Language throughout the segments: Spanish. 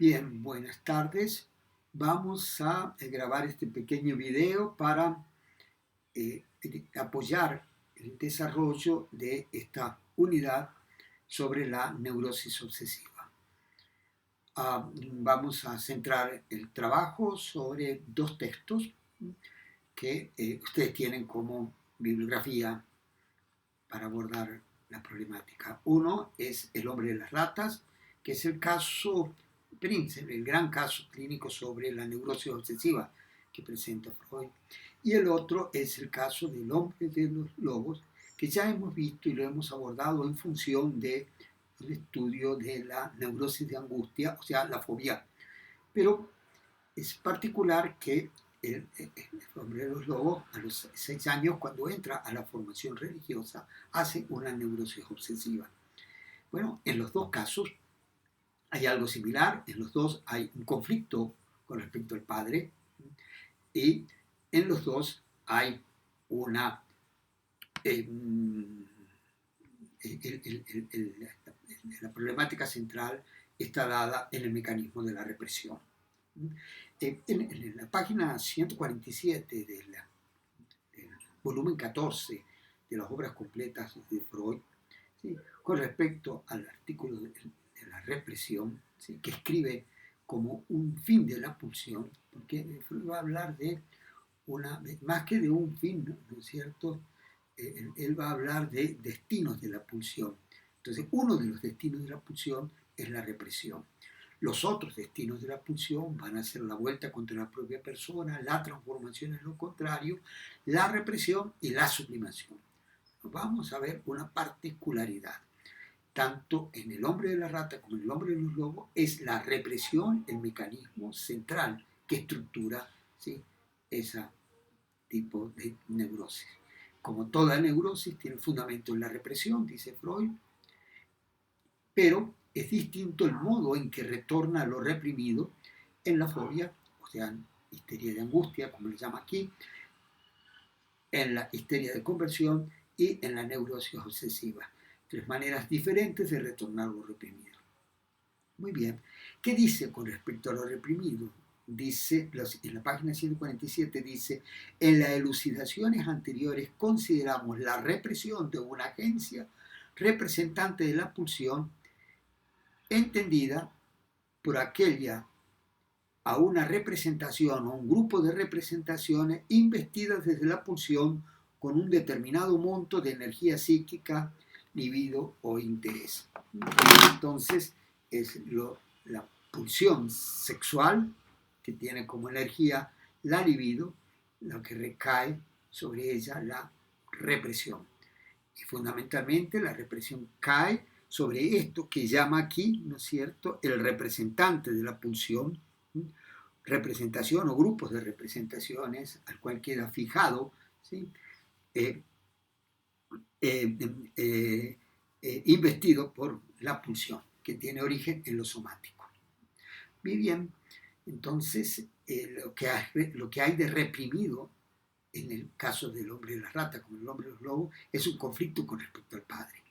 Bien, buenas tardes. Vamos a grabar este pequeño video para apoyar el desarrollo de esta unidad sobre la neurosis obsesiva. Vamos a centrar el trabajo sobre dos textos que ustedes tienen como bibliografía para abordar la problemática. Uno es El hombre de las ratas, que es el caso príncipe, el gran caso clínico sobre la neurosis obsesiva que presenta Freud. Y el otro es el caso del hombre de los lobos, que ya hemos visto y lo hemos abordado en función del estudio de la neurosis de angustia, o sea, la fobia. Pero es particular que el hombre de los lobos, a los 6 años, cuando entra a la formación religiosa, hace una neurosis obsesiva. Bueno, en los dos casos hay algo similar, en los dos hay un conflicto con respecto al padre y en los dos hay una... la problemática central está dada en el mecanismo de la represión. En la página 147 del volumen 14 de las obras completas de Freud, ¿sí?, con respecto al artículo de la represión, ¿sí?, que escribe como un fin de la pulsión, porque Freud va a hablar de más que de un fin, ¿no es cierto? Él va a hablar de destinos de la pulsión. Entonces, uno de los destinos de la pulsión es la represión. Los otros destinos de la pulsión van a ser la vuelta contra la propia persona, la transformación en lo contrario, la represión y la sublimación. Vamos a ver una particularidad. Tanto en el hombre de la rata como en el hombre de los lobos es la represión el mecanismo central que estructura, ¿sí?, ese tipo de neurosis. Como toda neurosis tiene fundamento en la represión, dice Freud, pero es distinto el modo en que retorna lo reprimido en la fobia, o sea, histeria de angustia, como le llama aquí, en la histeria de conversión y en la neurosis obsesiva. Tres maneras diferentes de retornar lo reprimido. Muy bien. ¿Qué dice con respecto a lo reprimido? Dice, en la página 147 dice: en las elucidaciones anteriores consideramos la represión de una agencia representante de la pulsión entendida por aquella a una representación o un grupo de representaciones investidas desde la pulsión con un determinado monto de energía psíquica, libido o interés. Entonces, es la pulsión sexual que tiene como energía la libido, lo que recae sobre ella la represión. Y fundamentalmente la represión cae sobre esto que llama aquí, ¿no es cierto?, el representante de la pulsión, representación o grupos de representaciones al cual queda fijado, ¿sí?, investido por la pulsión, que tiene origen en lo somático. Muy bien, entonces lo que hay de reprimido en el caso del hombre de la rata, como el hombre de los lobos, es un conflicto con respecto al padre.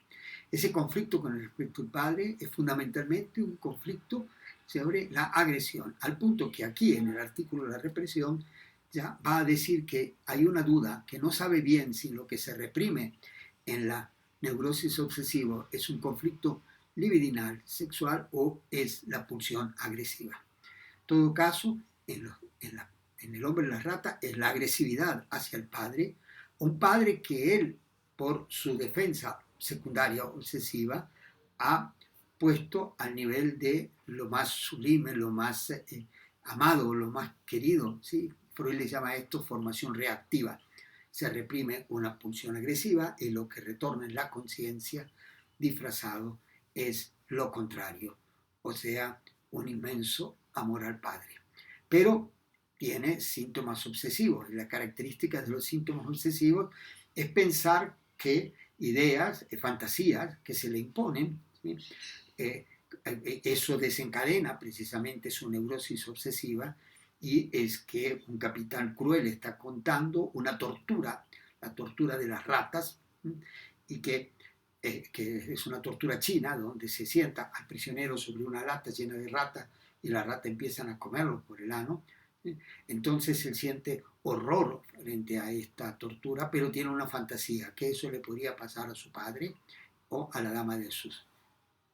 Ese conflicto con respecto al padre es fundamentalmente un conflicto sobre la agresión, al punto que aquí en el artículo de la represión ya va a decir que hay una duda, que no sabe bien si lo que se reprime en la neurosis obsesiva es un conflicto libidinal, sexual o es la pulsión agresiva. En todo caso, en el hombre de la rata es la agresividad hacia el padre, un padre que él, por su defensa secundaria obsesiva, ha puesto al nivel de lo más sublime, lo más amado, lo más querido, ¿sí? Freud le llama a esto formación reactiva. Se reprime una pulsión agresiva y lo que retorna en la conciencia disfrazado es lo contrario, o sea, un inmenso amor al padre. Pero tiene síntomas obsesivos. La característica de los síntomas obsesivos es pensar que ideas, fantasías que se le imponen, ¿sí?, eso desencadena precisamente su neurosis obsesiva, y es que un capitán cruel está contando una tortura, la tortura de las ratas, y que es una tortura china, donde se sienta al prisionero sobre una lata llena de ratas y la rata empiezan a comerlo por el ano. Entonces él siente horror frente a esta tortura, pero tiene una fantasía, que eso le podría pasar a su padre o a la dama de sus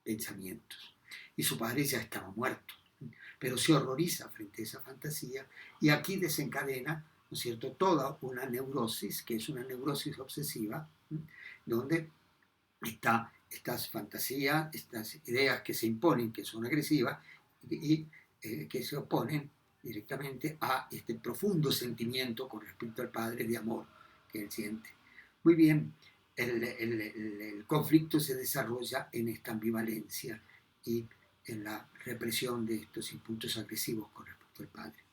pensamientos. Y su padre ya estaba muerto, pero se horroriza frente a esa fantasía y aquí desencadena, ¿no es cierto?, toda una neurosis, que es una neurosis obsesiva, donde está estas fantasías, estas ideas que se imponen, que son agresivas y que se oponen directamente a este profundo sentimiento con respecto al padre de amor que él siente. Muy bien, el conflicto se desarrolla en esta ambivalencia y en la represión de estos impulsos agresivos con respecto al padre.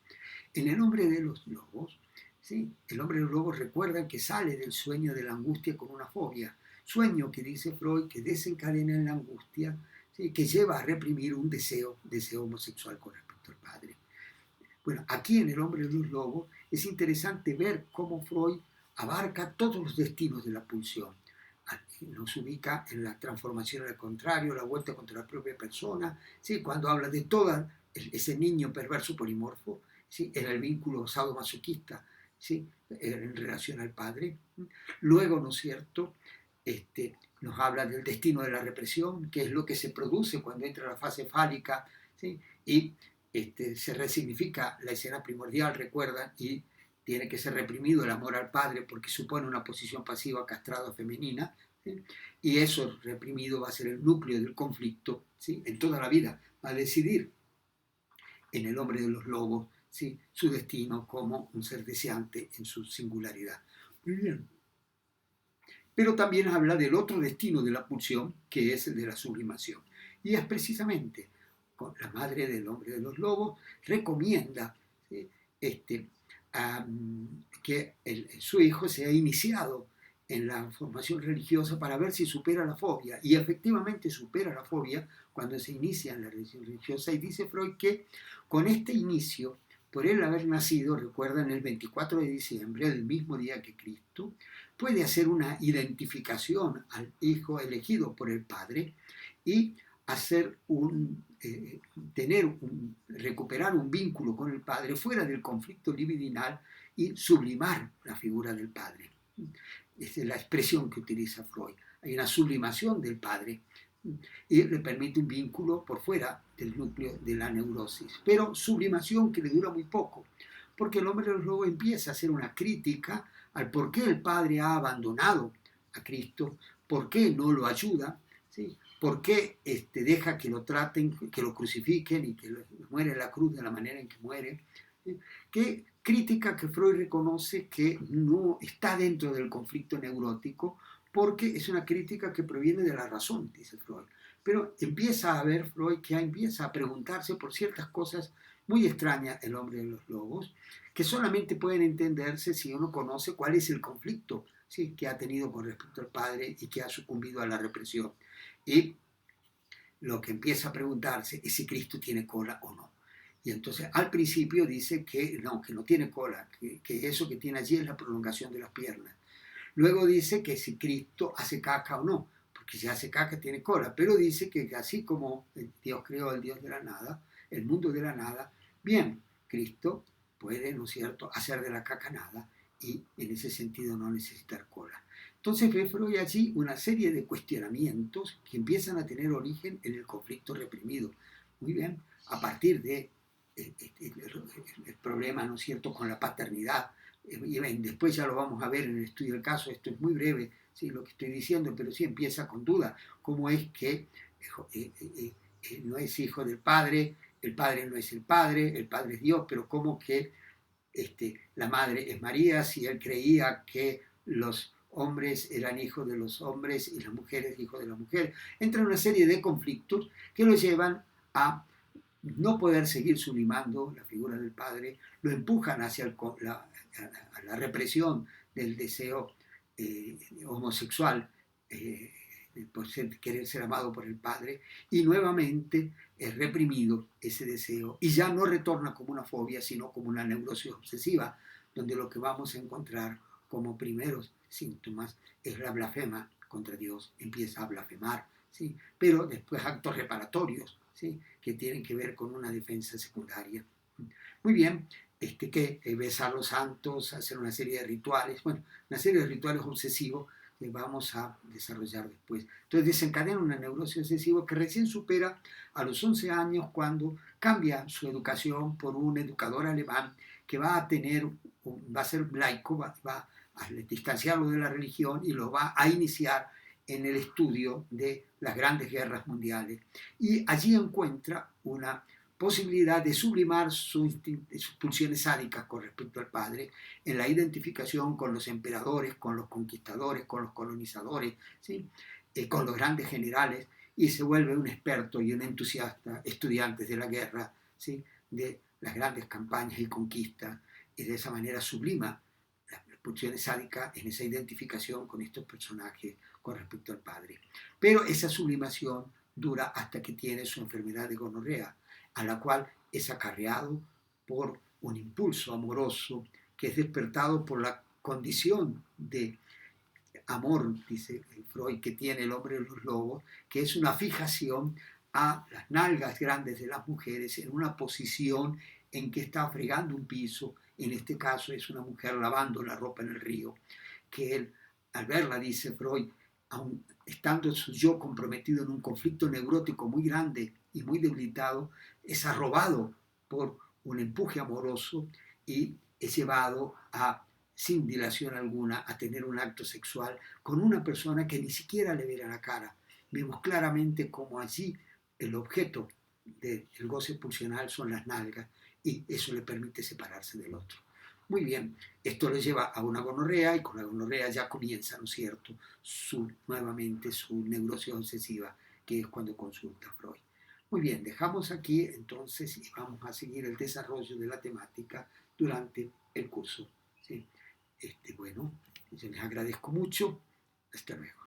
En El hombre de los lobos, ¿sí?, el hombre de los lobos recuerda que sale del sueño de la angustia con una fobia, sueño que dice Freud que desencadena en la angustia, ¿sí?, que lleva a reprimir un deseo homosexual con respecto al padre. Bueno, aquí en El hombre de los lobos es interesante ver cómo Freud abarca todos los destinos de la pulsión. Nos ubica en la transformación al contrario, la vuelta contra la propia persona, ¿sí?, cuando habla de todo ese niño perverso polimorfo, ¿sí?, en el vínculo sadomasoquista, ¿sí?, en relación al padre. Luego, ¿no es cierto?, nos habla del destino de la represión, que es lo que se produce cuando entra la fase fálica, ¿sí?, y se resignifica la escena primordial, recuerdan, y tiene que ser reprimido el amor al padre porque supone una posición pasiva castrada femenina, ¿sí?, y eso reprimido va a ser el núcleo del conflicto, ¿sí?, en toda la vida. Va a decidir en El hombre de los lobos, ¿sí?, su destino como un ser deseante en su singularidad. Muy bien. Pero también habla del otro destino de la pulsión, que es el de la sublimación. Y es precisamente con la madre del hombre de los lobos, recomienda, ¿sí?, que su hijo sea iniciado en la formación religiosa para ver si supera la fobia. Y efectivamente supera la fobia cuando se inicia en la religión religiosa. Y dice Freud que con este inicio, por él haber nacido, recuerdan, el 24 de diciembre, el mismo día que Cristo, puede hacer una identificación al hijo elegido por el padre y hacer recuperar un vínculo con el padre fuera del conflicto libidinal y sublimar la figura del padre. Esa es la expresión que utiliza Freud. Hay una sublimación del padre y le permite un vínculo por fuera del núcleo de la neurosis. Pero sublimación que le dura muy poco, porque el hombre de los lobos empieza a hacer una crítica al por qué el padre ha abandonado a Cristo, por qué no lo ayuda, ¿sí?, por qué deja que lo traten, que lo crucifiquen y que muere en la cruz de la manera en que muere. ¿Sí? Que crítica que Freud reconoce que no está dentro del conflicto neurótico, porque es una crítica que proviene de la razón, dice Freud. Pero empieza a ver Freud que empieza a preguntarse por ciertas cosas muy extrañas el hombre de los lobos, que solamente pueden entenderse si uno conoce cuál es el conflicto, ¿sí?, que ha tenido con respecto al padre y que ha sucumbido a la represión. Y lo que empieza a preguntarse es si Cristo tiene cola o no. Y entonces al principio dice que no tiene cola, que eso que tiene allí es la prolongación de las piernas. Luego dice que si Cristo hace caca o no, porque si hace caca tiene cola, pero dice que así como Dios creó el Dios de la nada, el mundo de la nada, bien, Cristo puede, ¿no es cierto?, hacer de la caca nada y en ese sentido no necesitar cola. Entonces ve Freud allí una serie de cuestionamientos que empiezan a tener origen en el conflicto reprimido. Muy bien, a partir de el problema, ¿no es cierto?, con la paternidad. Y después ya lo vamos a ver en el estudio del caso, esto es muy breve, ¿sí?, lo que estoy diciendo, pero sí empieza con duda, cómo es que no es hijo del padre, el padre no es el padre es Dios, pero cómo que la madre es María, si él creía que los hombres eran hijos de los hombres y las mujeres hijos de la mujer. Entra una serie de conflictos que lo llevan a no poder seguir sublimando la figura del padre, lo empujan hacia la represión del deseo homosexual, por querer ser amado por el padre, y nuevamente es reprimido ese deseo, y ya no retorna como una fobia, sino como una neurosis obsesiva, donde lo que vamos a encontrar como primeros síntomas es la blasfema contra Dios, empieza a blasfemar, ¿sí?, pero después actos reparatorios ¿sí? Que tienen que ver con una defensa secundaria. Muy bien, que besar a los santos, hacer una serie de rituales, bueno, una serie de rituales obsesivos que vamos a desarrollar después. Entonces desencadena una neurosis obsesiva que recién supera a los 11 años cuando cambia su educación por un educador alemán que va a tener, va a ser laico, va a distanciarlo de la religión y lo va a iniciar en el estudio de las grandes guerras mundiales. Y allí encuentra una posibilidad de sublimar sus pulsiones sádicas con respecto al padre en la identificación con los emperadores, con los conquistadores, con los colonizadores, ¿sí? Con los grandes generales, y se vuelve un experto y un entusiasta estudiante de la guerra, ¿sí? De las grandes campañas y conquistas, y de esa manera sublima las pulsiones sádicas en esa identificación con estos personajes con respecto al padre. Pero esa sublimación dura hasta que tiene su enfermedad de gonorrea, a la cual es acarreado por un impulso amoroso que es despertado por la condición de amor, dice Freud, que tiene el hombre de los lobos, que es una fijación a las nalgas grandes de las mujeres en una posición en que está fregando un piso, en este caso es una mujer lavando la ropa en el río, que él, al verla, dice Freud, aun estando su yo comprometido en un conflicto neurótico muy grande y muy debilitado, es arrobado por un empuje amoroso y es llevado a, sin dilación alguna, a tener un acto sexual con una persona que ni siquiera le verá la cara. Vemos claramente cómo allí el objeto del goce pulsional son las nalgas y eso le permite separarse del otro. Muy bien, esto le lleva a una gonorrea y con la gonorrea ya comienza, ¿no es cierto?, nuevamente su neurosis obsesiva, que es cuando consulta a Freud. Muy bien, dejamos aquí entonces y vamos a seguir el desarrollo de la temática durante el curso. ¿Sí? Bueno, yo les agradezco mucho. Hasta luego.